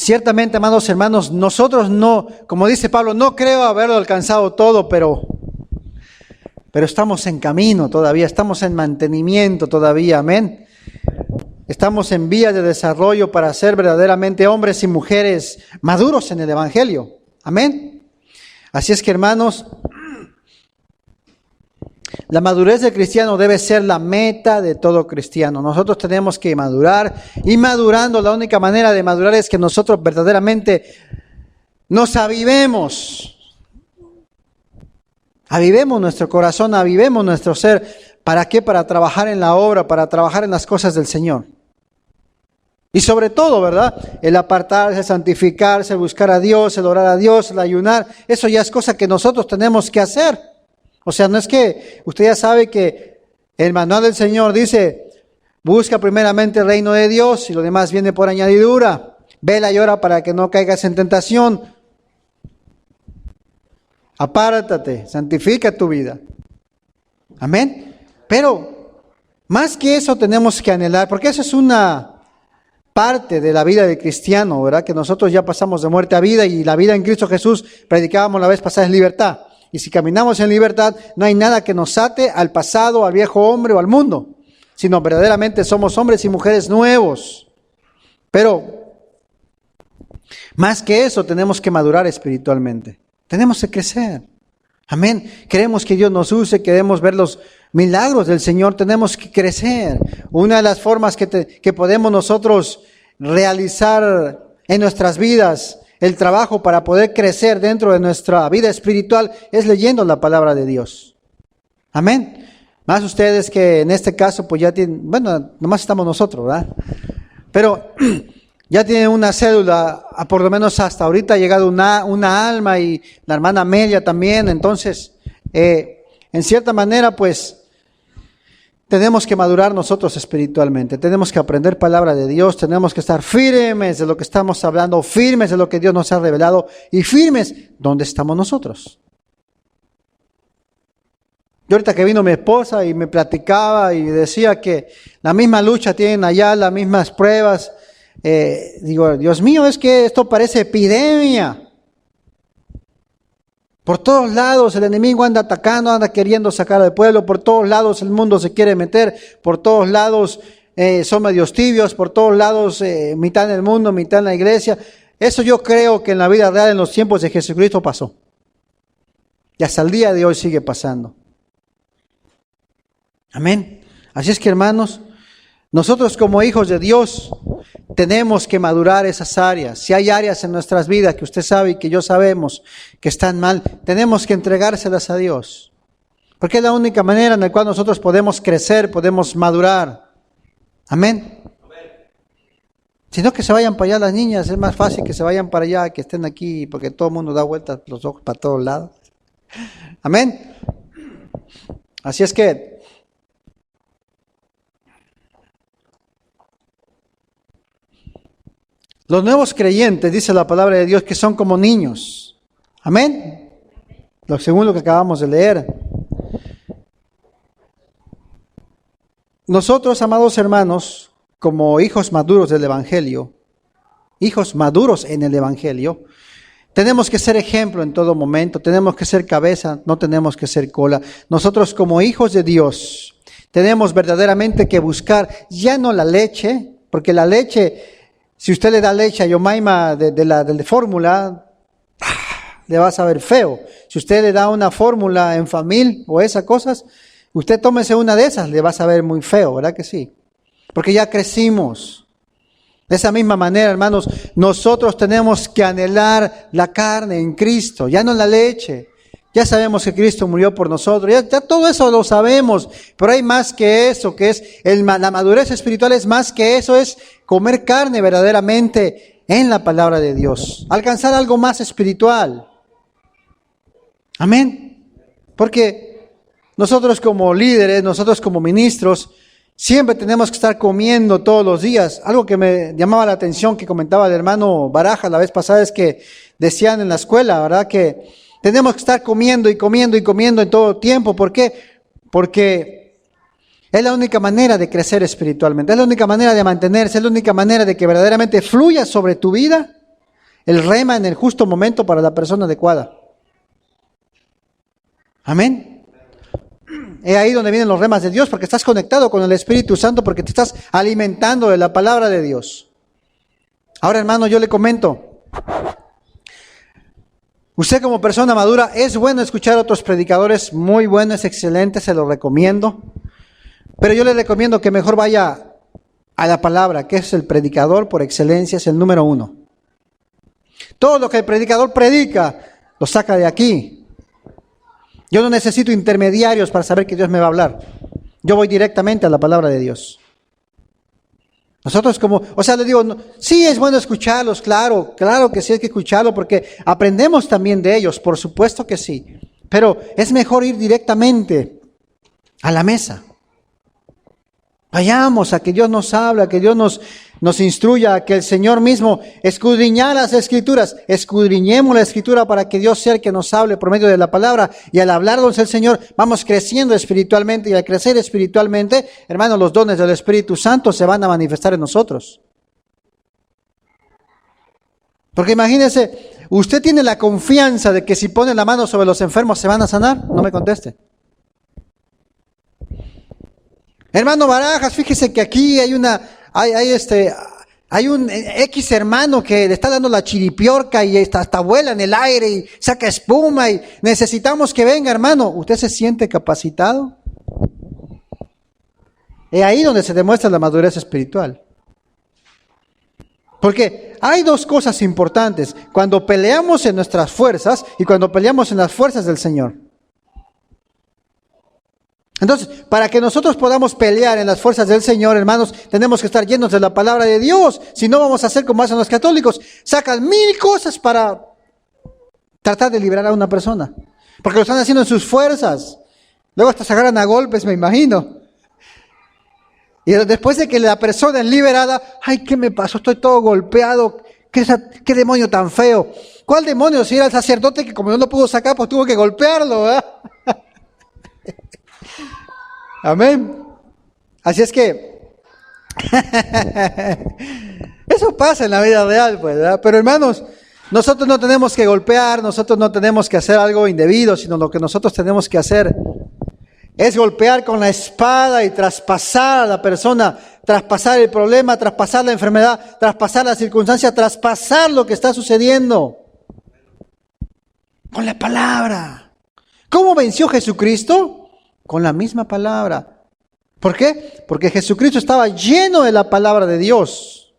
Ciertamente, amados hermanos, nosotros no, como dice Pablo, no creo haberlo alcanzado todo, pero estamos en camino todavía, estamos en mantenimiento todavía, amén. Estamos en vías de desarrollo para ser verdaderamente hombres y mujeres maduros en el Evangelio, amén. Así es que, hermanos, la madurez del cristiano debe ser la meta de todo cristiano. Nosotros tenemos que madurar, y madurando, la única manera de madurar es que nosotros verdaderamente nos avivemos. Avivemos nuestro corazón, avivemos nuestro ser. ¿Para qué? Para trabajar en la obra, para trabajar en las cosas del Señor. Y sobre todo, ¿verdad? El apartarse, el santificarse, el buscar a Dios, el orar a Dios, el ayunar. Eso ya es cosa que nosotros tenemos que hacer. O sea, no es que usted ya sabe que el manual del Señor dice, busca primeramente el reino de Dios y lo demás viene por añadidura. Vela y ora para que no caigas en tentación. Apártate, santifica tu vida. Amén. Pero más que eso tenemos que anhelar, porque eso es una parte de la vida del cristiano, ¿verdad? Que nosotros ya pasamos de muerte a vida, y la vida en Cristo Jesús, predicábamos la vez pasada, es libertad. Y si caminamos en libertad, no hay nada que nos ate al pasado, al viejo hombre o al mundo, sino verdaderamente somos hombres y mujeres nuevos. Pero más que eso, tenemos que madurar espiritualmente. Tenemos que crecer. Amén. Queremos que Dios nos use, queremos ver los milagros del Señor, tenemos que crecer. Una de las formas que podemos nosotros realizar en nuestras vidas, el trabajo para poder crecer dentro de nuestra vida espiritual, es leyendo la palabra de Dios. Amén. Más ustedes que en este caso pues ya tienen, bueno, nomás estamos nosotros, ¿verdad? Pero ya tienen una cédula, por lo menos hasta ahorita ha llegado una alma, y la hermana Amelia también. Entonces, en cierta manera, pues, tenemos que madurar nosotros espiritualmente. Tenemos que aprender palabra de Dios, tenemos que estar firmes de lo que estamos hablando, firmes de lo que Dios nos ha revelado, y firmes donde estamos nosotros. Yo ahorita que vino mi esposa y me platicaba y decía que la misma lucha tienen allá, las mismas pruebas. Digo, Dios mío, es que esto parece epidemia. Por todos lados el enemigo anda atacando, anda queriendo sacar al pueblo. Por todos lados el mundo se quiere meter. Por todos lados son medios tibios. Por todos lados mitad en el mundo, mitad en la iglesia. Eso yo creo que en la vida real, en los tiempos de Jesucristo pasó. Y hasta el día de hoy sigue pasando. Amén. Así es que, hermanos, nosotros como hijos de Dios tenemos que madurar esas áreas. Si hay áreas en nuestras vidas que usted sabe y que yo sabemos que están mal, tenemos que entregárselas a Dios. Porque es la única manera en la cual nosotros podemos crecer, podemos madurar. Amén. Si no, que se vayan para allá las niñas, es más fácil que se vayan para allá, que estén aquí, porque todo el mundo da vueltas los ojos para todos lados. Amén. Así es que los nuevos creyentes, dice la palabra de Dios, que son como niños. Amén. Según lo que acabamos de leer. Nosotros, amados hermanos, como hijos maduros del Evangelio, hijos maduros en el Evangelio, tenemos que ser ejemplo en todo momento, tenemos que ser cabeza, no tenemos que ser cola. Nosotros como hijos de Dios tenemos verdaderamente que buscar ya no la leche, porque la leche, si usted le da leche a Yomaima de fórmula, le va a saber feo. Si usted le da una fórmula en familia o esas cosas, usted tómese una de esas, le va a saber muy feo, ¿verdad que sí? Porque ya crecimos. De esa misma manera, hermanos, nosotros tenemos que anhelar la carne en Cristo, ya no la leche. Ya sabemos que Cristo murió por nosotros, ya todo eso lo sabemos, pero hay más que eso, que es la madurez espiritual es más que eso, es comer carne verdaderamente en la palabra de Dios, alcanzar algo más espiritual. Amén. Porque nosotros como líderes, nosotros como ministros, siempre tenemos que estar comiendo todos los días. Algo que me llamaba la atención que comentaba el hermano Baraja la vez pasada es que decían en la escuela, ¿verdad? Que tenemos que estar comiendo y comiendo y comiendo en todo tiempo. ¿Por qué? Porque es la única manera de crecer espiritualmente, es la única manera de mantenerse, es la única manera de que verdaderamente fluya sobre tu vida el rema en el justo momento para la persona adecuada. Amén. Es ahí donde vienen los remas de Dios, porque estás conectado con el Espíritu Santo, porque te estás alimentando de la palabra de Dios. Ahora, hermano, yo le comento. Usted como persona madura, es bueno escuchar a otros predicadores, muy bueno, es excelente, se lo recomiendo. Pero yo le recomiendo que mejor vaya a la palabra, que es el predicador por excelencia, es el número 1. Todo lo que el predicador predica, lo saca de aquí. Yo no necesito intermediarios para saber que Dios me va a hablar. Yo voy directamente a la palabra de Dios. Nosotros le digo, no, sí es bueno escucharlos, claro que sí hay que escucharlo porque aprendemos también de ellos, por supuesto que sí. Pero es mejor ir directamente a la mesa. Vayamos a que Dios nos hable, a que Dios nos instruya, a que el Señor mismo escudriñar las Escrituras. Escudriñemos la Escritura para que Dios sea el que nos hable por medio de la palabra. Y al hablarnos el Señor, vamos creciendo espiritualmente. Y al crecer espiritualmente, hermanos, los dones del Espíritu Santo se van a manifestar en nosotros. Porque imagínense, usted tiene la confianza de que si pone la mano sobre los enfermos se van a sanar. No me conteste. Hermano Barajas, fíjese que aquí hay un X hermano que le está dando la chiripiorca y hasta vuela en el aire y saca espuma y necesitamos que venga, hermano. ¿Usted se siente capacitado? Es ahí donde se demuestra la madurez espiritual. Porque hay dos cosas importantes cuando peleamos en nuestras fuerzas y cuando peleamos en las fuerzas del Señor. Entonces, para que nosotros podamos pelear en las fuerzas del Señor, hermanos, tenemos que estar llenos de la palabra de Dios. Si no, vamos a hacer como hacen los católicos. Sacan 1000 cosas para tratar de liberar a una persona. Porque lo están haciendo en sus fuerzas. Luego hasta se agarran a golpes, me imagino. Y después de que la persona es liberada, ay, ¿qué me pasó? Estoy todo golpeado. ¿Qué demonio tan feo? ¿Cuál demonio? Si era el sacerdote que como no lo pudo sacar, pues tuvo que golpearlo, ¿verdad? Amén. Así es que eso pasa en la vida real, pues, ¿verdad? Pero hermanos, nosotros no tenemos que golpear, nosotros no tenemos que hacer algo indebido, sino lo que nosotros tenemos que hacer es golpear con la espada y traspasar a la persona, traspasar el problema, traspasar la enfermedad, traspasar la circunstancia, traspasar lo que está sucediendo. Con la palabra. ¿Cómo venció Jesucristo? Con la misma palabra. ¿Por qué? Porque Jesucristo estaba lleno de la palabra de Dios.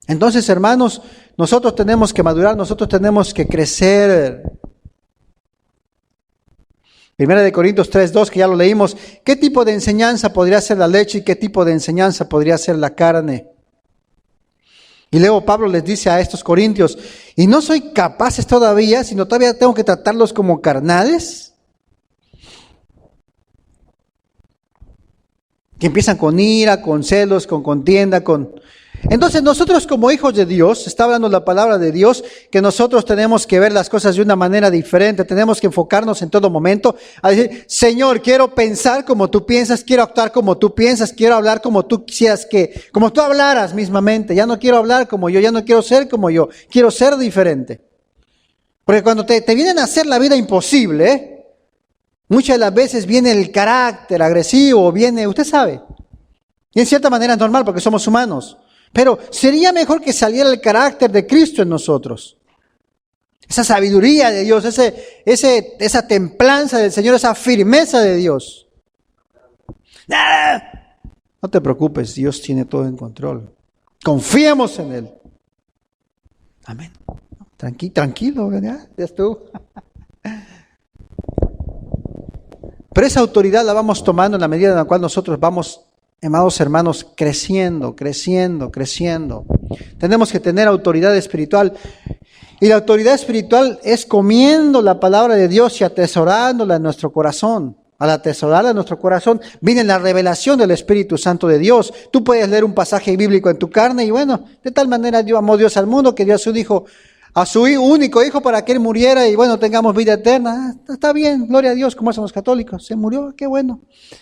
Entonces, hermanos, nosotros tenemos que madurar, nosotros tenemos que crecer. 1 Corintios 3:2, que ya lo leímos. ¿Qué tipo de enseñanza podría ser la leche y qué tipo de enseñanza podría ser la carne? Y luego Pablo les dice a estos corintios, ¿y no soy capaces todavía, sino todavía tengo que tratarlos como carnales? Que empiezan con ira, con celos, con contienda, Entonces nosotros como hijos de Dios, está hablando la palabra de Dios, que nosotros tenemos que ver las cosas de una manera diferente, tenemos que enfocarnos en todo momento a decir, Señor, quiero pensar como tú piensas, quiero actuar como tú piensas, quiero hablar como tú quisieras como tú hablaras mismamente, ya no quiero hablar como yo, ya no quiero ser como yo, quiero ser diferente. Porque cuando te vienen a hacer la vida imposible, muchas de las veces viene el carácter agresivo, usted sabe, y en cierta manera es normal porque somos humanos. Pero sería mejor que saliera el carácter de Cristo en nosotros. Esa sabiduría de Dios, esa templanza del Señor, esa firmeza de Dios. No te preocupes, Dios tiene todo en control. Confiemos en Él. Amén. Tranquilo, ¿verdad? Ya estuvo. Pero esa autoridad la vamos tomando en la medida en la cual nosotros vamos, amados hermanos, creciendo. Tenemos que tener autoridad espiritual. Y la autoridad espiritual es comiendo la palabra de Dios y atesorándola en nuestro corazón. Al atesorarla en nuestro corazón, viene la revelación del Espíritu Santo de Dios. Tú puedes leer un pasaje bíblico en tu carne y bueno, de tal manera amó Dios al mundo que dio a su único hijo para que Él muriera y bueno, tengamos vida eterna. Está bien, gloria a Dios, como hacen los católicos. Se murió, qué bueno.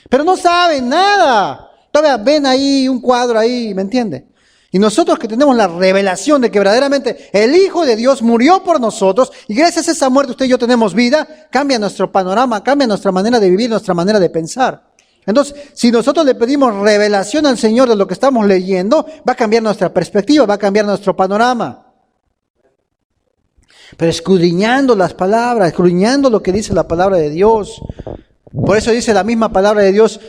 Pero no saben nada. Todavía ven ahí un cuadro ahí, ¿me entiende? Y nosotros que tenemos la revelación de que verdaderamente el Hijo de Dios murió por nosotros y gracias a esa muerte usted y yo tenemos vida, cambia nuestro panorama, cambia nuestra manera de vivir, nuestra manera de pensar. Entonces, si nosotros le pedimos revelación al Señor de lo que estamos leyendo, va a cambiar nuestra perspectiva, va a cambiar nuestro panorama. Pero escudriñando las palabras, escudriñando lo que dice la palabra de Dios. Por eso dice la misma palabra de Dios,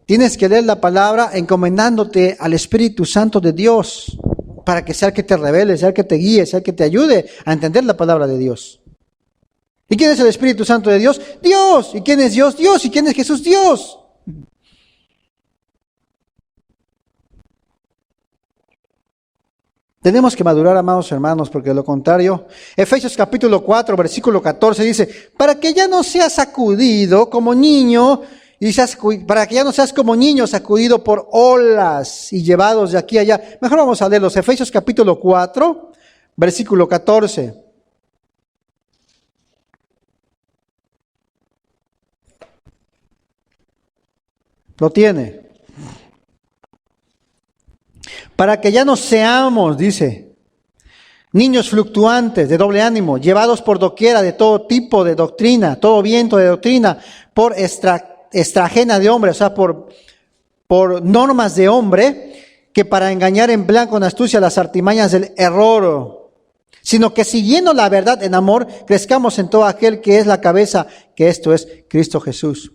tienes que leer la palabra encomendándote al Espíritu Santo de Dios, para que sea el que te revele, sea el que te guíe, sea el que te ayude a entender la palabra de Dios. ¿Y quién es el Espíritu Santo de Dios? Dios. ¿Y quién es Dios? Dios. ¿Y quién es Jesús? Dios. Tenemos que madurar, amados hermanos, porque de lo contrario, Efesios capítulo 4, versículo 14 dice, para que ya no seas sacudido como niño, para que ya no seas como niño sacudido por olas y llevados de aquí a allá. Mejor vamos a leer los Efesios capítulo 4, versículo 14. Lo tiene. Para que ya no seamos, dice, niños fluctuantes, de doble ánimo, llevados por doquiera de todo tipo de doctrina, todo viento de doctrina, por extragena de hombre, o sea, por normas de hombre, que para engañar en plan con astucia las artimañas del error, sino que siguiendo la verdad en amor, crezcamos en todo aquel que es la cabeza, que esto es Cristo Jesús.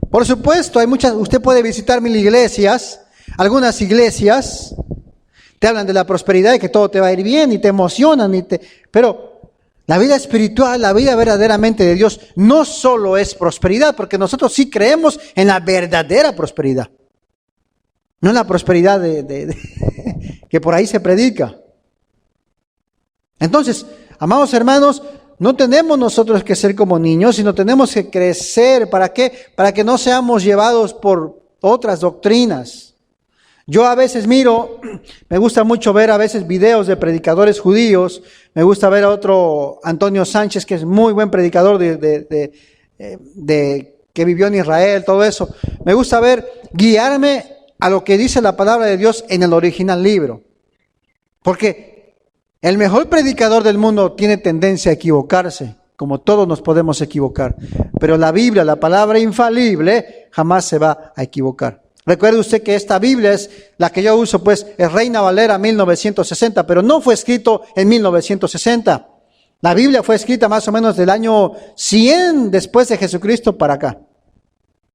Por supuesto, hay muchas, usted puede visitar 1000 iglesias, algunas iglesias te hablan de la prosperidad y que todo te va a ir bien y te emocionan, pero la vida espiritual, la vida verdaderamente de Dios no solo es prosperidad, porque nosotros sí creemos en la verdadera prosperidad, no en la prosperidad que por ahí se predica. Entonces, amados hermanos, no tenemos nosotros que ser como niños, sino tenemos que crecer. ¿Para qué? Para que no seamos llevados por otras doctrinas. Yo a veces miro, me gusta mucho ver a veces videos de predicadores judíos, me gusta ver a otro Antonio Sánchez, que es muy buen predicador que vivió en Israel, todo eso. Me gusta guiarme a lo que dice la palabra de Dios en el original libro. Porque el mejor predicador del mundo tiene tendencia a equivocarse, como todos nos podemos equivocar. Pero la Biblia, la palabra infalible, jamás se va a equivocar. Recuerde usted que esta Biblia es la que yo uso, pues es Reina Valera 1960, pero no fue escrito en 1960. La Biblia fue escrita más o menos del año 100 después de Jesucristo para acá,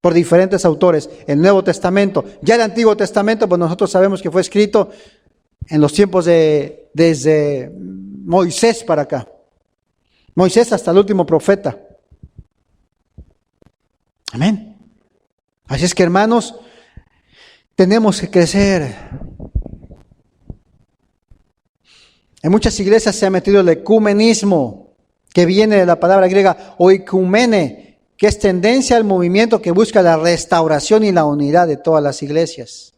por diferentes autores. El Nuevo Testamento, ya el Antiguo Testamento, pues nosotros sabemos que fue escrito en los tiempos desde Moisés para acá. Moisés hasta el último profeta. Amén. Así es que, hermanos, tenemos que crecer. En muchas iglesias se ha metido el ecumenismo, que viene de la palabra griega oikumene, que es tendencia al movimiento que busca la restauración y la unidad de todas las iglesias.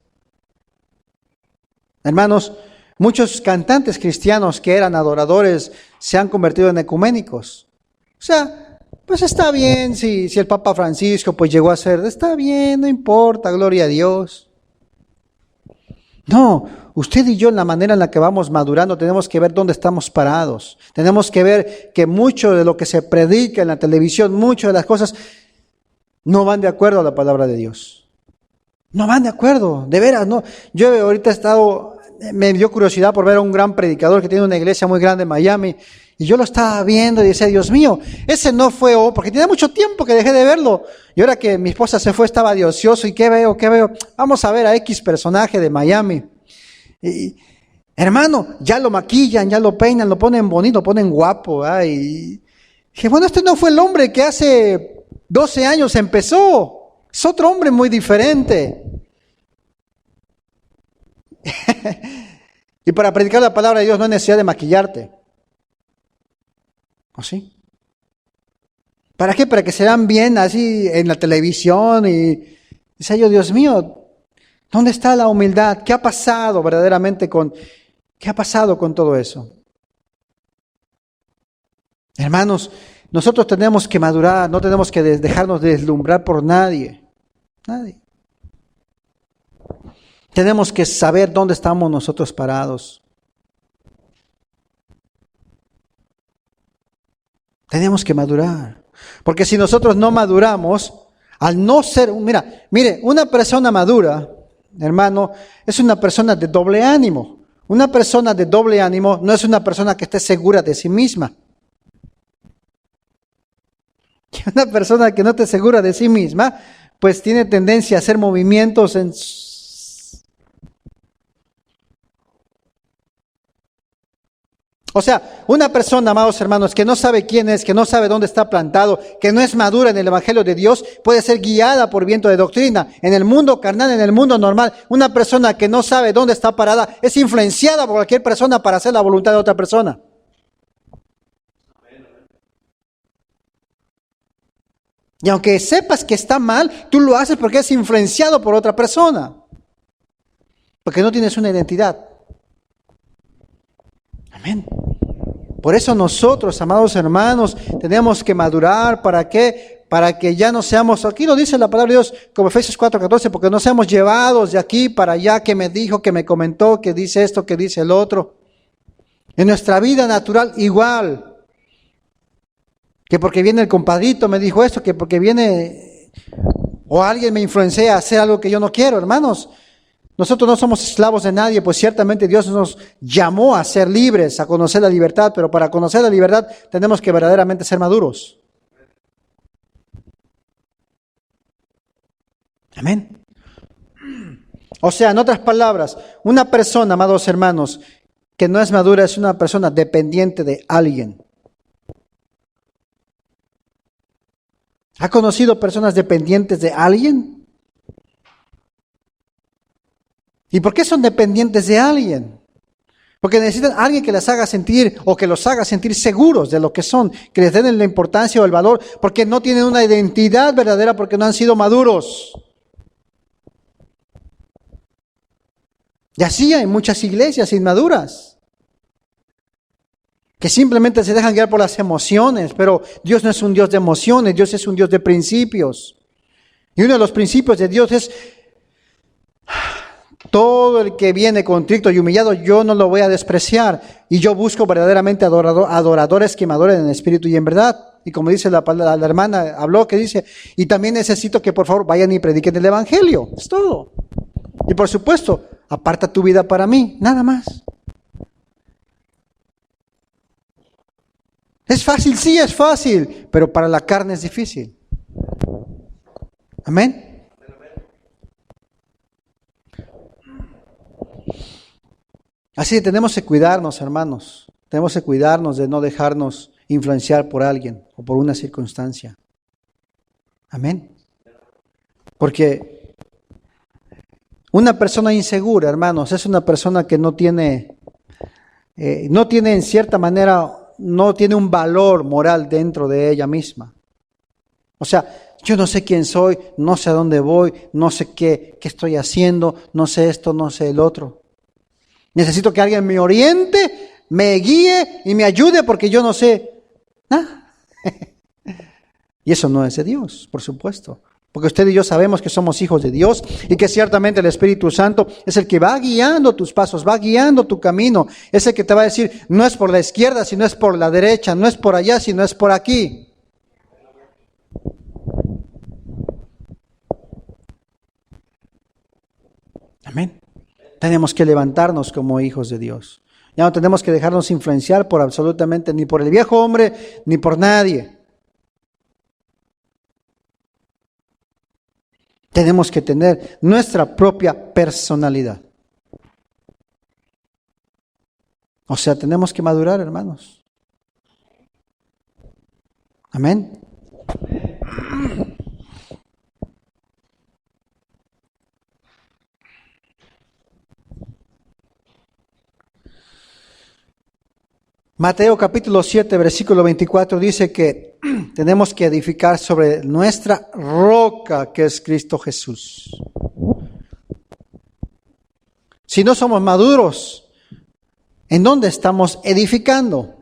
Hermanos, muchos cantantes cristianos que eran adoradores se han convertido en ecuménicos. O sea, pues está bien si el Papa Francisco pues llegó a ser, está bien, no importa, gloria a Dios. No, usted y yo en la manera en la que vamos madurando tenemos que ver dónde estamos parados. Tenemos que ver que mucho de lo que se predica en la televisión, muchas de las cosas no van de acuerdo a la palabra de Dios. No van de acuerdo, de veras, no. Yo ahorita me dio curiosidad por ver a un gran predicador que tiene una iglesia muy grande en Miami. Y yo lo estaba viendo y decía, Dios mío, ese no fue, porque tenía mucho tiempo que dejé de verlo. Y ahora que mi esposa se fue, estaba de ocioso. ¿Y qué veo? Vamos a ver a X personaje de Miami. Y, hermano, ya lo maquillan, ya lo peinan, lo ponen bonito, lo ponen guapo. Y dije, bueno, este no fue el hombre que hace 12 años empezó. Es otro hombre muy diferente. Y para predicar la palabra de Dios no hay necesidad de maquillarte. ¿O sí? ¿Para qué? Para que se vean bien así en la televisión y dice yo, Dios mío, ¿dónde está la humildad? ¿Qué ha pasado verdaderamente qué ha pasado con todo eso? Hermanos, nosotros tenemos que madurar, no tenemos que dejarnos deslumbrar por nadie. Nadie. Tenemos que saber dónde estamos nosotros parados. Tenemos que madurar. Porque si nosotros no maduramos, al no ser, mire, una persona madura, hermano, es una persona de doble ánimo. Una persona de doble ánimo no es una persona que esté segura de sí misma. Y una persona que no esté segura de sí misma, pues tiene tendencia a hacer movimientos en... O sea, una persona, amados hermanos, que no sabe quién es, que no sabe dónde está plantado, que no es madura en el Evangelio de Dios, puede ser guiada por viento de doctrina. En el mundo carnal, en el mundo normal, una persona que no sabe dónde está parada es influenciada por cualquier persona para hacer la voluntad de otra persona. Y aunque sepas que está mal, tú lo haces porque es influenciado por otra persona. Porque no tienes una identidad. Amén. Por eso nosotros, amados hermanos, tenemos que madurar. ¿Para qué? Para que ya no seamos, aquí lo dice la palabra de Dios, como Efesios 4:14, porque no seamos llevados de aquí para allá, que me dijo, que me comentó, que dice esto, que dice el otro. En nuestra vida natural igual. Que porque viene el compadrito me dijo esto, que porque viene o alguien me influencia a hacer algo que yo no quiero, hermanos. Nosotros no somos esclavos de nadie, pues ciertamente Dios nos llamó a ser libres, a conocer la libertad, pero para conocer la libertad tenemos que verdaderamente ser maduros. Amén. O sea, en otras palabras, una persona, amados hermanos, que no es madura es una persona dependiente de alguien. ¿Ha conocido personas dependientes de alguien? ¿Y por qué son dependientes de alguien? Porque necesitan a alguien que les haga sentir o que los haga sentir seguros de lo que son, que les den la importancia o el valor, porque no tienen una identidad verdadera, porque no han sido maduros. Y así hay muchas iglesias inmaduras, que simplemente se dejan guiar por las emociones, pero Dios no es un Dios de emociones, Dios es un Dios de principios. Y uno de los principios de Dios es, todo el que viene contrito y humillado, yo no lo voy a despreciar. Y yo busco verdaderamente adoradores que me adoren en espíritu y en verdad. Y como dice la hermana, habló que dice, y también necesito que por favor vayan y prediquen el Evangelio. Es todo. Y por supuesto, aparta tu vida para mí, nada más. ¿Es fácil? Sí, es fácil, pero para la carne es difícil. Amén. Así que tenemos que cuidarnos, hermanos. Tenemos que cuidarnos de no dejarnos influenciar por alguien o por una circunstancia. Amén. Porque una persona insegura, hermanos, es una persona que no tiene en cierta manera, no tiene un valor moral dentro de ella misma. O sea, yo no sé quién soy, no sé a dónde voy, no sé qué estoy haciendo, no sé esto, no sé el otro. Necesito que alguien me oriente, me guíe y me ayude porque yo no sé nada. Y eso no es de Dios, por supuesto. Porque usted y yo sabemos que somos hijos de Dios y que ciertamente el Espíritu Santo es el que va guiando tus pasos, va guiando tu camino. Es el que te va a decir, no es por la izquierda, sino es por la derecha, no es por allá, sino es por aquí. Amén. Tenemos que levantarnos como hijos de Dios. Ya no tenemos que dejarnos influenciar por absolutamente ni por el viejo hombre, ni por nadie. Tenemos que tener nuestra propia personalidad. O sea, tenemos que madurar, hermanos. Amén. Mateo capítulo 7, versículo 24 dice que tenemos que edificar sobre nuestra roca que es Cristo Jesús. Si no somos maduros, ¿en dónde estamos edificando?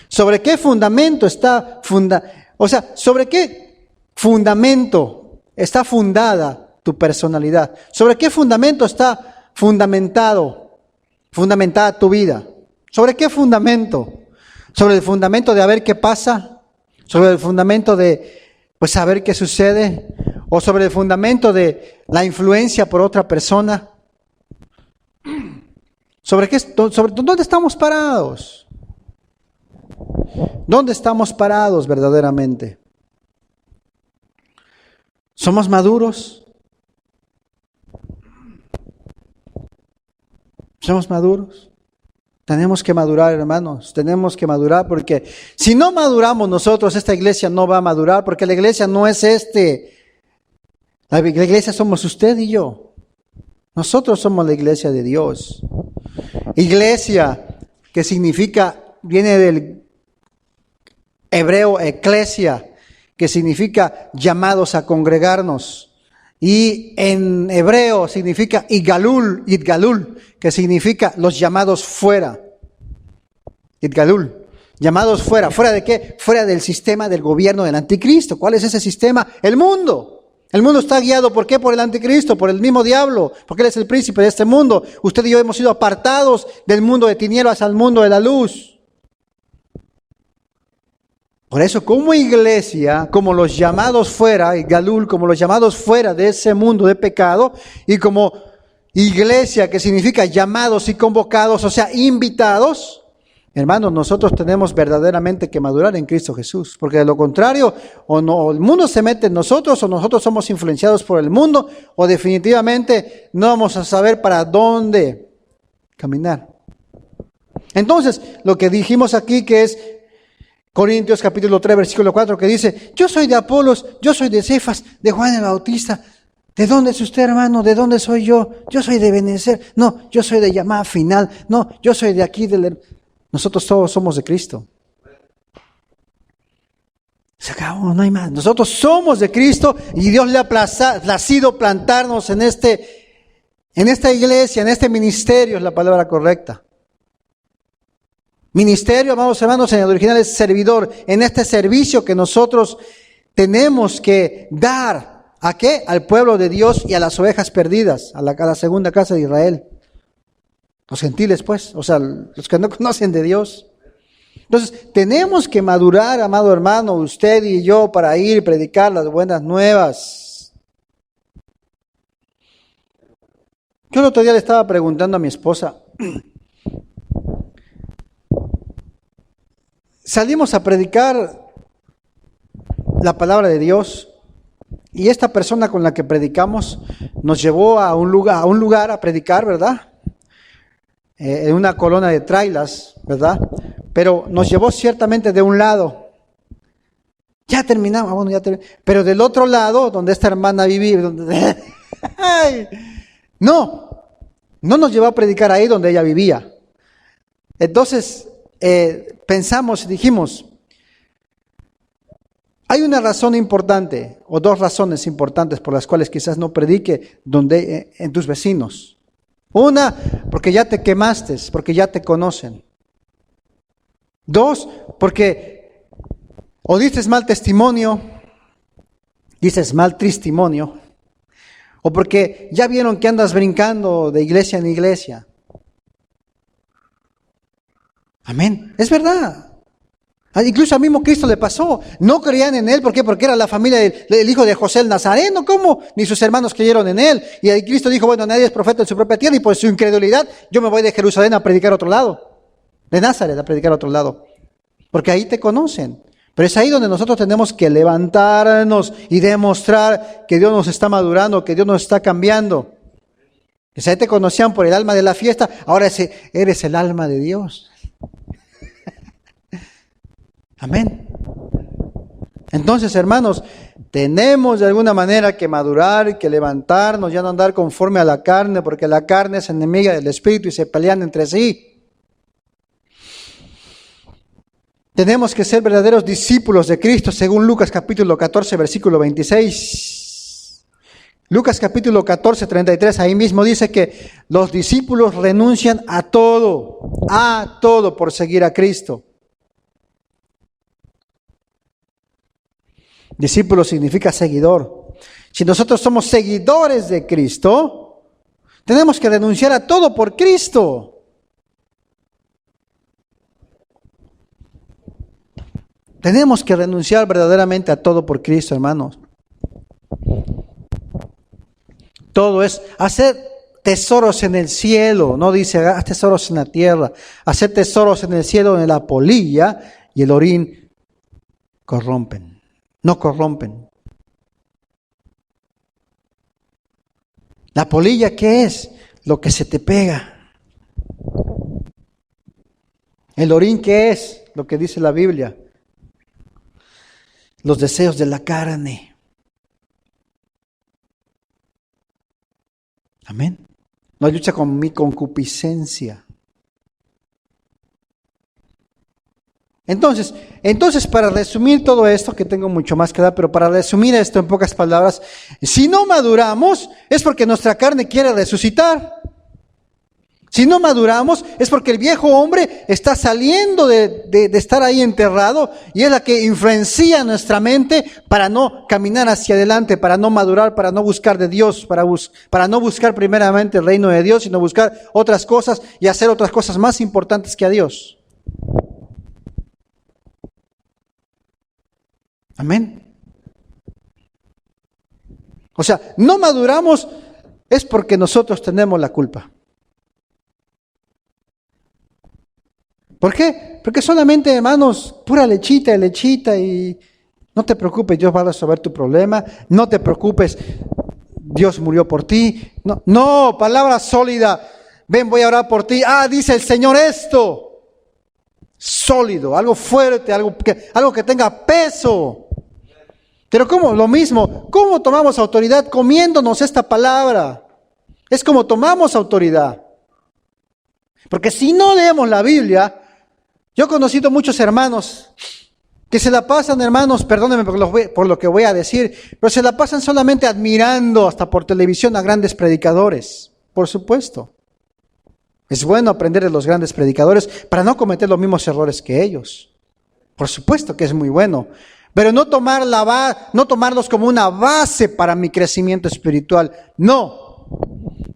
¿Sobre qué fundamento está ¿sobre qué fundamento está fundada tu personalidad? ¿Sobre qué fundamento está fundamentada tu vida? ¿Sobre qué fundamento? ¿Sobre el fundamento de a ver qué pasa? ¿Sobre el fundamento de saber qué sucede? ¿O sobre el fundamento de la influencia por otra persona? ¿Sobre dónde estamos parados? ¿Dónde estamos parados verdaderamente? ¿Somos maduros? ¿Somos maduros? Tenemos que madurar, hermanos. Tenemos que madurar porque si no maduramos nosotros, esta iglesia no va a madurar, porque la iglesia no es La iglesia somos usted y yo. Nosotros somos la iglesia de Dios. Iglesia, que viene del hebreo eclesia, que significa llamados a congregarnos. Y en hebreo significa idgalul, que significa los llamados fuera. Idgalul, llamados fuera. ¿Fuera de qué? Fuera del sistema del gobierno del anticristo. ¿Cuál es ese sistema? El mundo. El mundo está guiado, ¿por qué? Por el anticristo, por el mismo diablo, porque él es el príncipe de este mundo. Usted y yo hemos sido apartados del mundo de tinieblas al mundo de la luz. Por eso, como iglesia, como los llamados fuera, y Galul, como los llamados fuera de ese mundo de pecado, y como iglesia, que significa llamados y convocados, o sea, invitados, hermanos, nosotros tenemos verdaderamente que madurar en Cristo Jesús, porque de lo contrario, o el mundo se mete en nosotros, o nosotros somos influenciados por el mundo, o definitivamente no vamos a saber para dónde caminar. Entonces, lo que dijimos aquí, que es Corintios capítulo 3, versículo 4, que dice, yo soy de Apolos, yo soy de Cefas, de Juan el Bautista. ¿De dónde es usted, hermano? ¿De dónde soy yo? Yo soy de Benecer. No, yo soy de Llamada Final. No, yo soy de aquí, Nosotros todos somos de Cristo. Se acabó, no hay más. Nosotros somos de Cristo y Dios le ha placido plantarnos en esta iglesia, en este ministerio, es la palabra correcta. Ministerio, amados hermanos, en el original es servidor, en este servicio que nosotros tenemos que dar. ¿A qué? Al pueblo de Dios y a las ovejas perdidas, a la segunda casa de Israel. Los gentiles, pues, o sea, los que no conocen de Dios. Entonces, tenemos que madurar, amado hermano, usted y yo, para ir y predicar las buenas nuevas. Yo el otro día le estaba preguntando a mi esposa, salimos a predicar la palabra de Dios y esta persona con la que predicamos nos llevó a un lugar a predicar, ¿verdad? En una colonia de trailers, ¿verdad? Pero nos llevó ciertamente de un lado. Ya terminamos, pero del otro lado, donde esta hermana vivía, no nos llevó a predicar ahí donde ella vivía. Entonces, pensamos y dijimos, hay una razón importante, o dos razones importantes por las cuales quizás no predique en tus vecinos. Una, porque ya te quemaste, porque ya te conocen. Dos, porque o dices mal testimonio, dices mal testimonio, o porque ya vieron que andas brincando de iglesia en iglesia. Amén. Es verdad. Incluso al mismo Cristo le pasó. No creían en Él. ¿Por qué? Porque era la familia del hijo de José el Nazareno. ¿Cómo? Ni sus hermanos creyeron en Él. Y ahí Cristo dijo, bueno, nadie es profeta en su propia tierra. Y por su incredulidad, yo me voy de Jerusalén a predicar a otro lado. De Nazaret a predicar a otro lado. Porque ahí te conocen. Pero es ahí donde nosotros tenemos que levantarnos y demostrar que Dios nos está madurando, que Dios nos está cambiando. Que ahí te conocían por el alma de la fiesta. Ahora eres el alma de Dios. Amén. Entonces, hermanos, tenemos de alguna manera que madurar, que levantarnos, ya no andar conforme a la carne, porque la carne es enemiga del Espíritu y se pelean entre sí. Tenemos que ser verdaderos discípulos de Cristo, según Lucas capítulo 14, versículo 26. Lucas capítulo 14, 33, ahí mismo dice que los discípulos renuncian a todo por seguir a Cristo. Discípulo significa seguidor. Si nosotros somos seguidores de Cristo, tenemos que renunciar a todo por Cristo. Tenemos que renunciar verdaderamente a todo por Cristo, hermanos. Todo es hacer tesoros en el cielo. No dice haz tesoros en la tierra. Hacer tesoros en el cielo donde la polilla y el orín corrompen. No corrompen. ¿La polilla qué es? Lo que se te pega. ¿El orín qué es? Lo que dice la Biblia. Los deseos de la carne. Amén. No lucha con mi concupiscencia. Entonces, para resumir todo esto, que tengo mucho más que dar, pero para resumir esto en pocas palabras, si no maduramos es porque nuestra carne quiere resucitar. Si no maduramos es porque el viejo hombre está saliendo de estar ahí enterrado y es la que influencia nuestra mente para no caminar hacia adelante, para no madurar, para no buscar de Dios, para no buscar primeramente el reino de Dios, sino buscar otras cosas y hacer otras cosas más importantes que a Dios. Amén. O sea, no maduramos es porque nosotros tenemos la culpa. ¿Por qué? Porque solamente, hermanos, pura lechita y no te preocupes, Dios va a resolver tu problema. No te preocupes, Dios murió por ti. No, palabra sólida. Ven, voy a orar por ti. Dice el Señor esto. Sólido, algo fuerte, algo que tenga peso. Pero ¿cómo? Lo mismo. ¿Cómo tomamos autoridad? Comiéndonos esta palabra. Es como tomamos autoridad. Porque si no leemos la Biblia, yo he conocido muchos hermanos que se la pasan, hermanos, perdónenme por lo que voy a decir, pero se la pasan solamente admirando hasta por televisión a grandes predicadores. Por supuesto. Es bueno aprender de los grandes predicadores para no cometer los mismos errores que ellos. Por supuesto que es muy bueno. Pero no tomarlos como una base para mi crecimiento espiritual. No.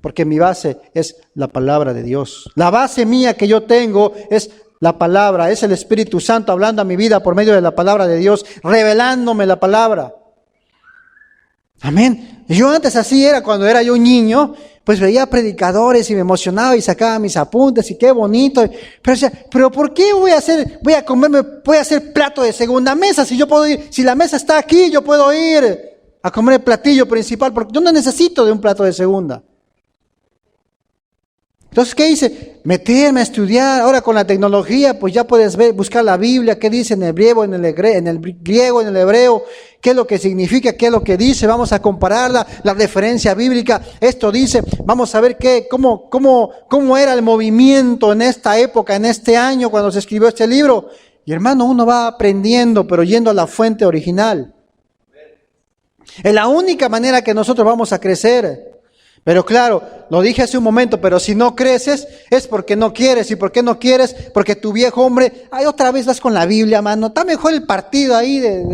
Porque mi base es la palabra de Dios. La base mía que yo tengo es la palabra, es el Espíritu Santo hablando a mi vida por medio de la palabra de Dios, revelándome la palabra. Amén. Yo antes así era cuando era yo un niño, pues veía predicadores y me emocionaba y sacaba mis apuntes y qué bonito. Pero decía, pero ¿por qué voy a hacer plato de segunda mesa si yo puedo ir, si la mesa está aquí, yo puedo ir a comer el platillo principal, porque yo no necesito de un plato de segunda. Entonces, ¿qué hice? Meterme a estudiar. Ahora con la tecnología, pues ya puedes buscar la Biblia, qué dice en el griego, en el griego, en el hebreo, qué es lo que significa, qué es lo que dice. Vamos a compararla, la referencia bíblica. Esto dice, vamos a ver cómo era el movimiento en esta época, en este año, cuando se escribió este libro. Y hermano, uno va aprendiendo, pero yendo a la fuente original. Es la única manera que nosotros vamos a crecer. Pero claro, lo dije hace un momento, pero si no creces es porque no quieres. ¿Y por qué no quieres? Porque tu viejo hombre, otra vez vas con la Biblia, mano. Está mejor el partido ahí es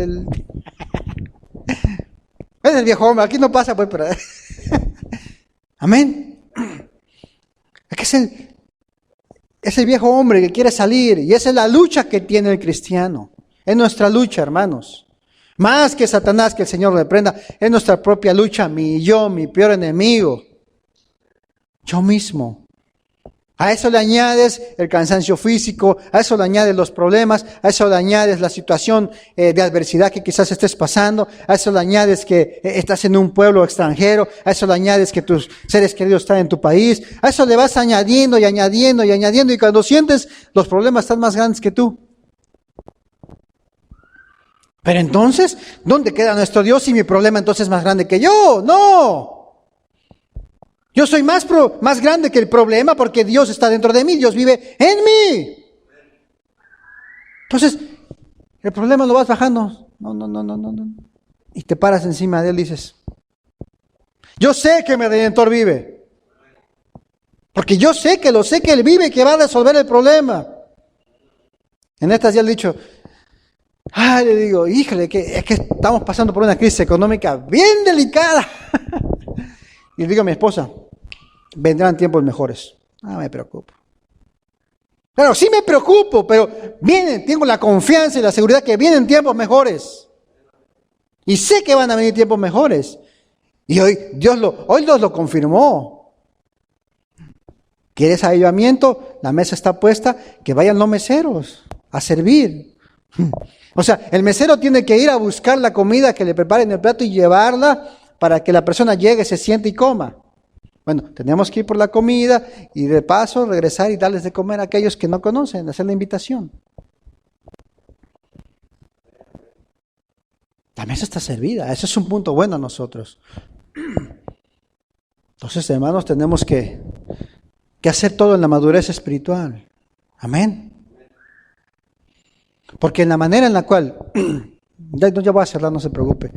el viejo hombre, aquí no pasa, pues, pero... Amén. Es que es el viejo hombre que quiere salir y esa es la lucha que tiene el cristiano. Es nuestra lucha, hermanos. Más que Satanás, que el Señor reprenda, es nuestra propia lucha, mi peor enemigo. Yo mismo. A eso le añades el cansancio físico, a eso le añades los problemas, a eso le añades la situación de adversidad que quizás estés pasando, a eso le añades que estás en un pueblo extranjero, a eso le añades que tus seres queridos están en tu país, a eso le vas añadiendo y añadiendo y añadiendo y cuando sientes los problemas están más grandes que tú. Pero entonces, ¿dónde queda nuestro Dios si mi problema entonces es más grande que yo? ¡No! Yo soy más grande que el problema porque Dios está dentro de mí, Dios vive en mí. Entonces, el problema lo vas bajando. No. Y te paras encima de él y dices, yo sé que mi Redentor vive. Porque yo sé que Él vive y que va a resolver el problema. En estas ya he dicho, Le digo, híjole, es que estamos pasando por una crisis económica bien delicada. Y le digo a mi esposa, vendrán tiempos mejores. No me preocupo. Claro, sí me preocupo, pero tengo la confianza y la seguridad que vienen tiempos mejores. Y sé que van a venir tiempos mejores. Y hoy Dios lo confirmó. ¿Quieres avivamiento? La mesa está puesta, que vayan los meseros a servir. O sea, el mesero tiene que ir a buscar la comida que le preparen el plato y llevarla para que la persona llegue, se siente y coma. Bueno, tenemos que ir por la comida y de paso regresar y darles de comer a aquellos que no conocen, hacer la invitación. La mesa está servida, eso es un punto bueno a nosotros. Entonces, hermanos, tenemos que hacer todo en la madurez espiritual. Amén. Porque en la manera en la cual, ya voy a cerrar, no se preocupe.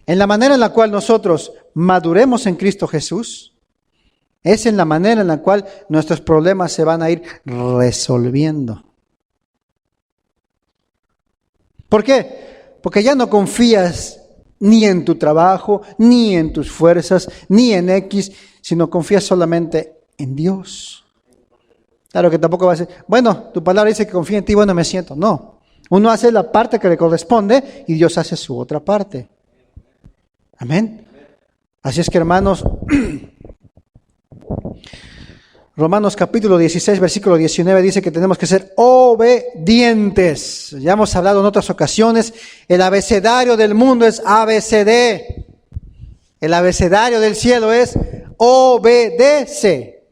En la manera en la cual nosotros maduremos en Cristo Jesús, es en la manera en la cual nuestros problemas se van a ir resolviendo. ¿Por qué? Porque ya no confías ni en tu trabajo, ni en tus fuerzas, ni en X, sino confías solamente en Dios. Claro que tampoco va a decir, bueno, tu palabra dice que confía en ti, bueno, me siento. No, uno hace la parte que le corresponde y Dios hace su otra parte. Amén. Así es que, hermanos, Romanos capítulo 16, versículo 19 dice que tenemos que ser obedientes. Ya hemos hablado en otras ocasiones, el abecedario del mundo es ABCD. El abecedario del cielo es obedece.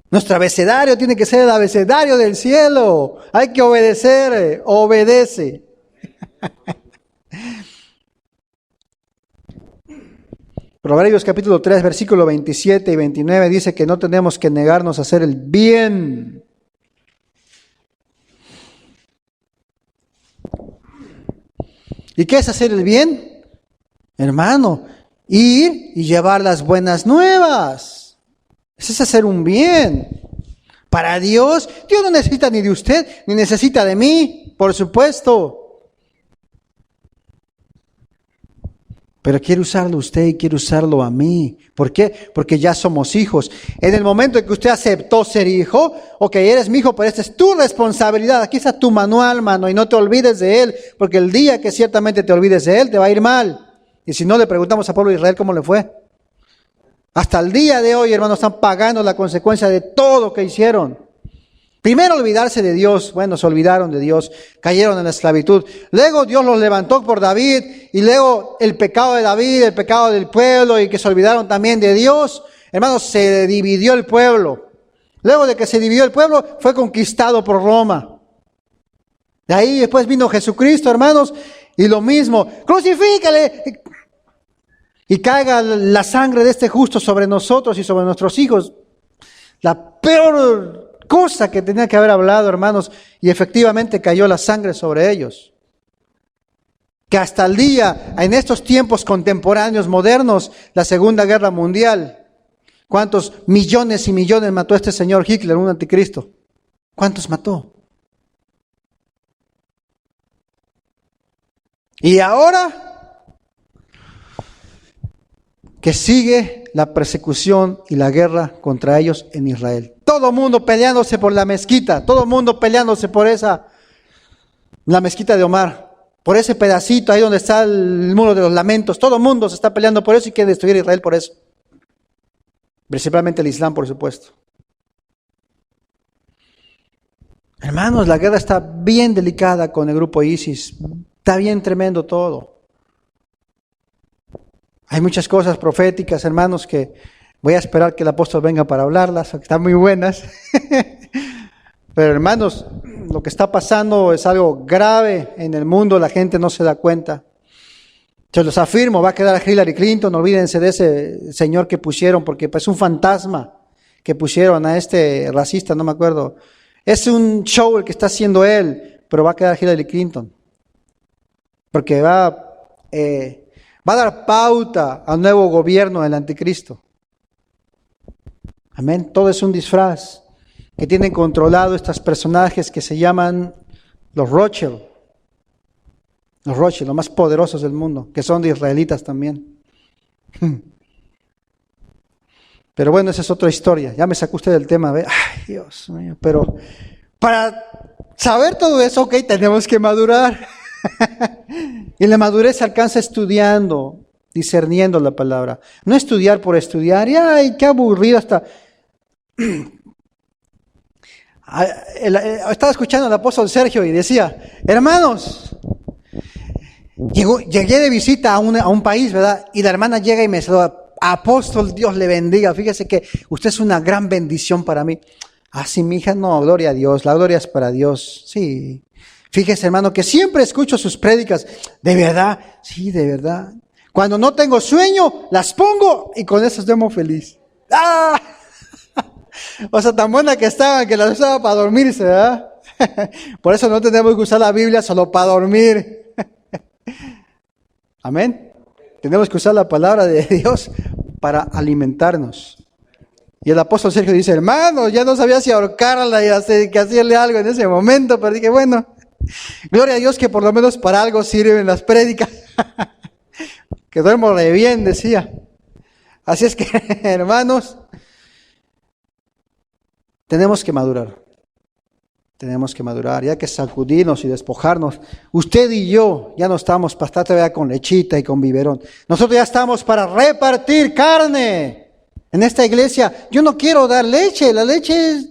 Nuestro abecedario tiene que ser el abecedario del cielo. Hay que obedecer, obedece. Proverbios capítulo 3, versículo 27 y 29 dice que no tenemos que negarnos a hacer el bien. ¿Y qué es hacer el bien? Hermano, ir y llevar las buenas nuevas. Eso es hacer un bien. Para Dios, Dios no necesita ni de usted, ni necesita de mí, por supuesto. Pero quiere usarlo usted y quiere usarlo a mí. ¿Por qué? Porque ya somos hijos. En el momento en que usted aceptó ser hijo, ok, eres mi hijo, pero esta es tu responsabilidad. Aquí está tu manual, mano, y no te olvides de él, porque el día que ciertamente te olvides de él, te va a ir mal. Y si no, le preguntamos al pueblo de Israel cómo le fue. Hasta el día de hoy, hermanos, están pagando la consecuencia de todo lo que hicieron. Primero olvidarse de Dios, bueno, se olvidaron de Dios, cayeron en la esclavitud. Luego Dios los levantó por David y luego el pecado de David, el pecado del pueblo y que se olvidaron también de Dios. Hermanos, se dividió el pueblo. Luego de que se dividió el pueblo, fue conquistado por Roma. De ahí después vino Jesucristo, hermanos, y lo mismo, crucifícale y caiga la sangre de este justo sobre nosotros y sobre nuestros hijos. La peor cosa que tenía que haber hablado, hermanos, y efectivamente cayó la sangre sobre ellos. Que hasta el día, en estos tiempos contemporáneos, modernos, la Segunda Guerra Mundial, ¿cuántos millones y millones mató este señor Hitler, un anticristo? ¿Cuántos mató? Y ahora que sigue la persecución y la guerra contra ellos en Israel. Todo el mundo peleándose por la mezquita, todo el mundo peleándose por la mezquita de Omar, por ese pedacito ahí donde está el muro de los lamentos. Todo el mundo se está peleando por eso y quiere destruir a Israel por eso. Principalmente el Islam, por supuesto. Hermanos, la guerra está bien delicada con el grupo ISIS. Está bien tremendo todo. Hay muchas cosas proféticas, hermanos, que voy a esperar que el apóstol venga para hablarlas, que están muy buenas. Pero hermanos, lo que está pasando es algo grave en el mundo, la gente no se da cuenta. Se los afirmo, va a quedar Hillary Clinton, olvídense de ese señor que pusieron, porque es un fantasma que pusieron a este racista, no me acuerdo. Es un show el que está haciendo él, pero va a quedar Hillary Clinton. Porque va a dar pauta al nuevo gobierno del anticristo. Amén. Todo es un disfraz. que tienen controlado estos personajes que se llaman los Rothschild. Los Rothschild, los más poderosos del mundo, que son de israelitas también. Pero bueno, esa es otra historia. Ya me sacó usted del tema. ¿Ve? Ay, Dios mío. Pero para saber todo eso, ok, tenemos que madurar. Y la madurez se alcanza estudiando, discerniendo la palabra. No estudiar por estudiar. Y ay, qué aburrido hasta. Estaba escuchando al apóstol Sergio y decía, hermanos, llegué de visita a un país, ¿verdad? Y la hermana llega y me saluda. Apóstol, Dios le bendiga. Fíjese que usted es una gran bendición para mí. Así, mi hija, no, gloria a Dios. La gloria es para Dios. Sí. Fíjese, hermano, que siempre escucho sus prédicas. ¿De verdad? Sí, de verdad. Cuando no tengo sueño, las pongo y con eso estoy muy feliz. ¡Ah! O sea, tan buena que estaban que las usaba para dormirse, ¿verdad? Por eso no tenemos que usar la Biblia solo para dormir. Amén. Tenemos que usar la palabra de Dios para alimentarnos. Y el apóstol Sergio dice, hermano, ya no sabía si ahorcarla y hacerle algo en ese momento, pero dije, bueno, gloria a Dios que por lo menos para algo sirven las prédicas. Que duermo re bien, decía. Así es que, hermanos, tenemos que madurar. Tenemos que madurar, ya que sacudirnos y despojarnos. Usted y yo ya no estamos para estar todavía con lechita y con biberón. Nosotros ya estamos para repartir carne. En esta iglesia yo no quiero dar leche. La leche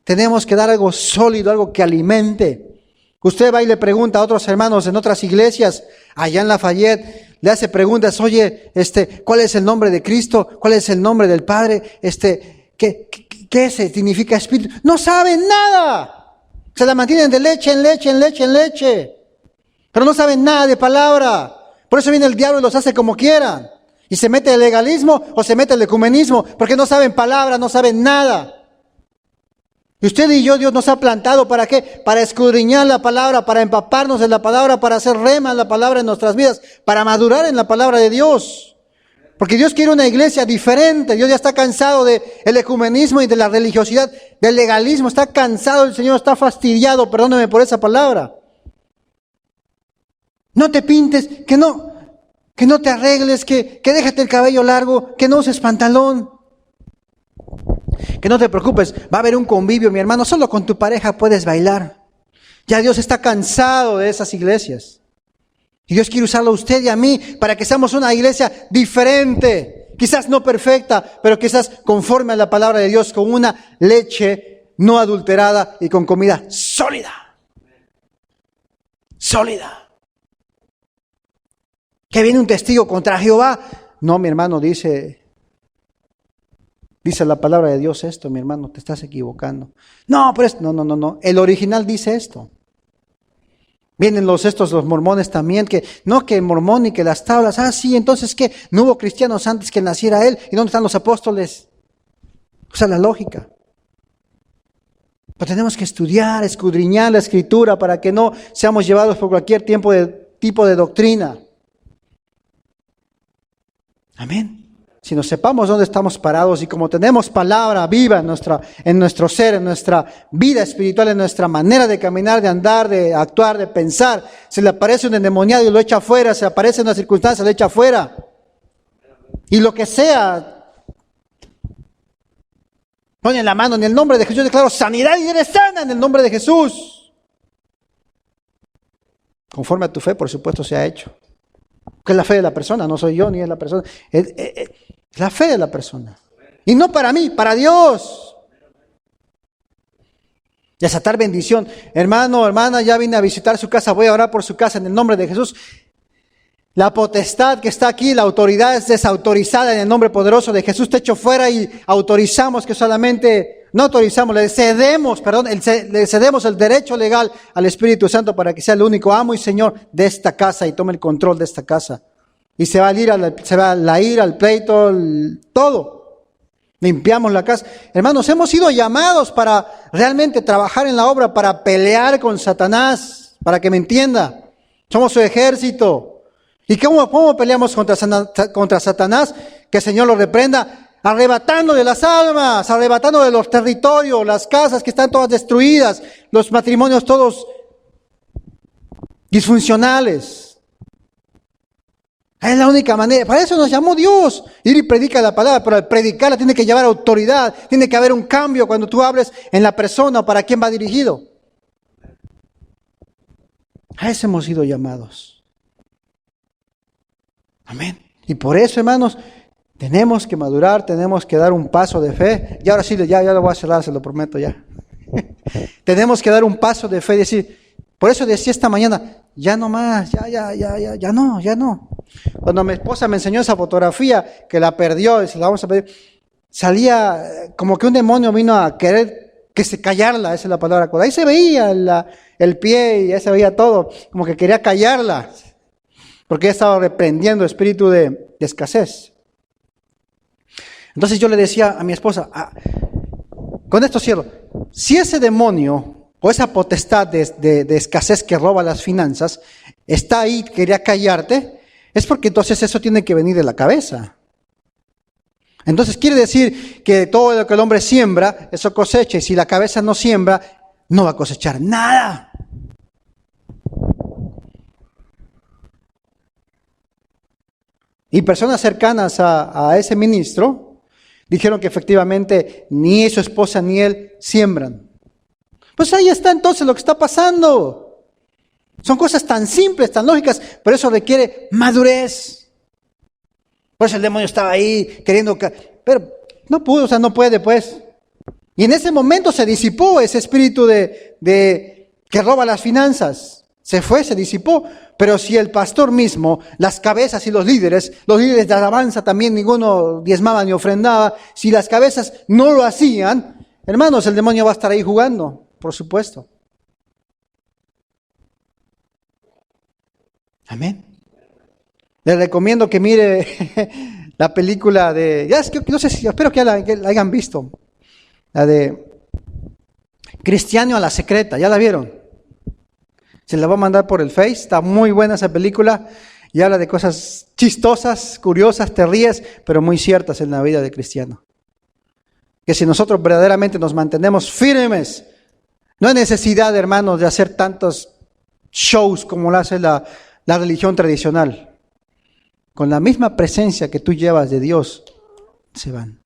tenemos que dar algo sólido, algo que alimente. Usted va y le pregunta a otros hermanos en otras iglesias, allá en Lafayette, le hace preguntas, oye, ¿cuál es el nombre de Cristo? ¿Cuál es el nombre del Padre? ¿Qué significa espíritu? No saben nada. Se la mantienen de leche en leche, en leche, en leche. Pero no saben nada de palabra. Por eso viene el diablo y los hace como quieran. Y se mete el legalismo o se mete el ecumenismo. Porque no saben palabra, no saben nada. Y usted y yo, Dios nos ha plantado, ¿para qué? Para escudriñar la palabra, para empaparnos en la palabra, para hacer rema en la palabra en nuestras vidas, para madurar en la palabra de Dios. Porque Dios quiere una iglesia diferente. Dios ya está cansado del ecumenismo y de la religiosidad, del legalismo. Está cansado, el Señor está fastidiado, perdóneme por esa palabra. No te pintes, que no te arregles, que déjate el cabello largo, que no uses pantalón. Que no te preocupes, va a haber un convivio, mi hermano, solo con tu pareja puedes bailar. Ya Dios está cansado de esas iglesias. Y Dios quiere usarlo a usted y a mí para que seamos una iglesia diferente. Quizás no perfecta, pero quizás conforme a la palabra de Dios, con una leche no adulterada y con comida sólida. Sólida. ¿Que viene un testigo contra Jehová? No, mi hermano, dice la palabra de Dios esto, mi hermano, te estás equivocando. No, pero no. El original dice esto. Vienen los mormones también, que el mormón y que las tablas, sí, entonces ¿qué? No hubo cristianos antes que naciera él, ¿y dónde están los apóstoles? O sea, la lógica. Pero tenemos que estudiar, escudriñar la Escritura para que no seamos llevados por cualquier tipo de doctrina. Amén. Si nos sepamos dónde estamos parados y como tenemos palabra viva en nuestro ser, en nuestra vida espiritual, en nuestra manera de caminar, de andar, de actuar, de pensar, se le aparece un endemoniado y lo echa afuera, se aparece una circunstancia, lo echa afuera. Y lo que sea, pone la mano en el nombre de Jesús, yo declaro sanidad y eres sana en el nombre de Jesús. Conforme a tu fe, por supuesto, se ha hecho. Que es la fe de la persona, no soy yo ni es la persona. Es la fe de la persona. Y no para mí, para Dios. Desatar bendición. Hermano, hermana, ya vine a visitar su casa, voy a orar por su casa en el nombre de Jesús. La potestad que está aquí, la autoridad es desautorizada en el nombre poderoso de Jesús. Te echo fuera y autorizamos que solamente, no autorizamos, le cedemos el derecho legal al Espíritu Santo para que sea el único amo y Señor de esta casa y tome el control de esta casa. Y se va la ira, el pleito, todo. Limpiamos la casa. Hermanos, hemos sido llamados para realmente trabajar en la obra, para pelear con Satanás, para que me entienda. Somos su ejército. ¿Y cómo peleamos contra Satanás? Que el Señor lo reprenda. arrebatando de las almas, arrebatando de los territorios, las casas que están todas destruidas, los matrimonios todos disfuncionales. Es la única manera. Para eso nos llamó Dios. Ir y predicar la palabra, pero al predicarla tiene que llevar autoridad. Tiene que haber un cambio cuando tú hables en la persona o para quién va dirigido. A eso hemos sido llamados. Amén. Y por eso, hermanos, tenemos que madurar, tenemos que dar un paso de fe. Y ahora sí, ya lo voy a cerrar, se lo prometo ya. Tenemos que dar un paso de fe y decir, por eso decía esta mañana, ya no más, ya no. Cuando mi esposa me enseñó esa fotografía, que la perdió y se la vamos a pedir, salía como que un demonio vino a querer que se callarla, esa es la palabra. Ahí se veía el pie y ahí se veía todo, como que quería callarla, porque ella estaba reprendiendo el espíritu de escasez. Entonces yo le decía a mi esposa, con esto cierro, si ese demonio o esa potestad de escasez que roba las finanzas está ahí, quería callarte, es porque entonces eso tiene que venir de la cabeza. Entonces quiere decir que todo lo que el hombre siembra, eso cosecha, y si la cabeza no siembra, no va a cosechar nada. Y personas cercanas a ese ministro dijeron que efectivamente ni su esposa ni él siembran. Pues ahí está entonces lo que está pasando. Son cosas tan simples, tan lógicas, pero eso requiere madurez. Por eso el demonio estaba ahí queriendo, pero no pudo, no puede, pues. Y en ese momento se disipó ese espíritu que roba las finanzas. Se fue, se disipó. Pero si el pastor mismo, las cabezas y los líderes de alabanza también, ninguno diezmaba ni ofrendaba, si las cabezas no lo hacían, hermanos, el demonio va a estar ahí jugando, por supuesto. Amén. Les recomiendo que mire la película no sé si, espero que la hayan visto, la de Cristiano a la Secreta, ¿ya la vieron? Se la voy a mandar por el Face, está muy buena esa película y habla de cosas chistosas, curiosas, te ríes, pero muy ciertas en la vida de cristiano. Que si nosotros verdaderamente nos mantenemos firmes, no hay necesidad, hermanos, de hacer tantos shows como lo hace la religión tradicional. Con la misma presencia que tú llevas de Dios, se van.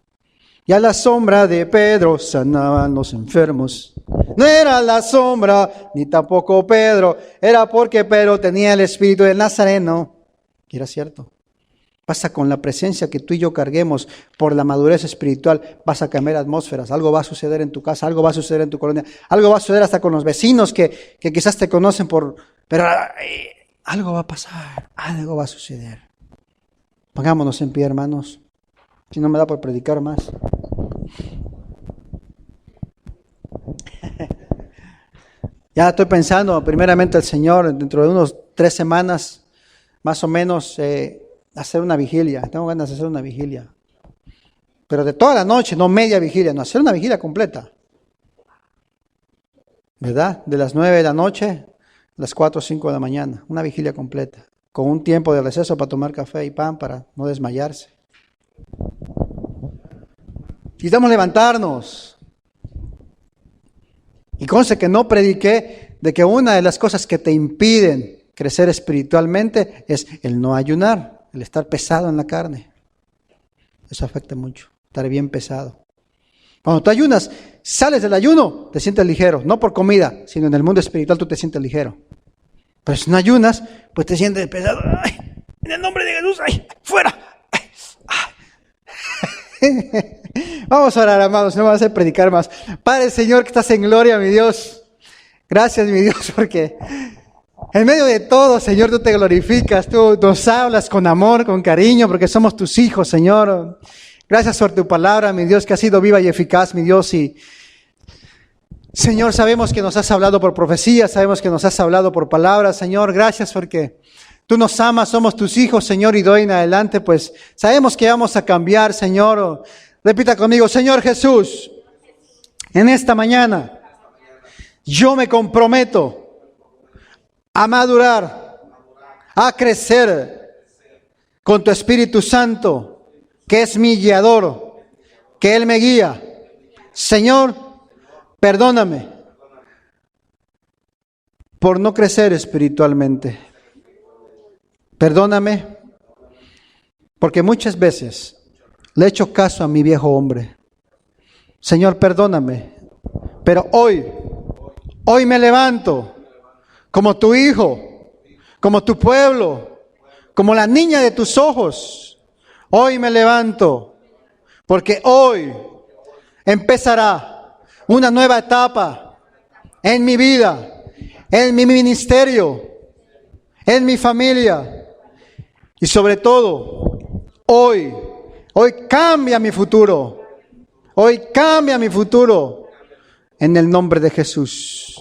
Y a la sombra de Pedro sanaban los enfermos. No era la sombra, ni tampoco Pedro, era porque Pedro tenía el espíritu del Nazareno. Y era cierto. Pasa con la presencia que tú y yo carguemos por la madurez espiritual, vas a cambiar atmósferas. Algo va a suceder en tu casa, algo va a suceder en tu colonia, algo va a suceder hasta con los vecinos que quizás te conocen pero algo va a pasar, algo va a suceder. Pongámonos en pie, hermanos. Si no me da por predicar más. Ya estoy pensando, primeramente el Señor, dentro de unos 3 semanas, más o menos, hacer una vigilia. Tengo ganas de hacer una vigilia. Pero de toda la noche, no media vigilia, no, hacer una vigilia completa. ¿Verdad? De las 9 de la noche a las 4 o 5 de la mañana. Una vigilia completa. Con un tiempo de receso para tomar café y pan para no desmayarse. Necesitamos levantarnos. Y conste que no prediqué de que una de las cosas que te impiden crecer espiritualmente es el no ayunar, el estar pesado en la carne. Eso afecta mucho, estar bien pesado. Cuando tú ayunas, sales del ayuno, te sientes ligero, no por comida, sino en el mundo espiritual tú te sientes ligero. Pero si no ayunas, pues te sientes pesado. ¡Ay! En el nombre de Jesús, ¡ay! ¡Fuera! ¡Ay! ¡Ay! Vamos a orar, amados, no vamos a predicar más. Padre, Señor, que estás en gloria, mi Dios. Gracias, mi Dios, porque en medio de todo, Señor, tú te glorificas, tú nos hablas con amor, con cariño, porque somos tus hijos, Señor. Gracias por tu palabra, mi Dios, que ha sido viva y eficaz, mi Dios. Y Señor, sabemos que nos has hablado por profecía, sabemos que nos has hablado por palabras, Señor. Gracias porque tú nos amas, somos tus hijos, Señor, y de hoy en adelante, pues sabemos que vamos a cambiar, Señor. Repita conmigo, Señor Jesús, en esta mañana yo me comprometo a madurar, a crecer con tu Espíritu Santo, que es mi guiador, que Él me guía. Señor, perdóname por no crecer espiritualmente. Perdóname porque muchas veces le he hecho caso a mi viejo hombre. Señor, perdóname, pero hoy me levanto como tu hijo, como tu pueblo, como la niña de tus ojos. Hoy me levanto porque hoy empezará una nueva etapa en mi vida, en mi ministerio, en mi familia y sobre todo, hoy cambia mi futuro. Hoy cambia mi futuro en el nombre de Jesús.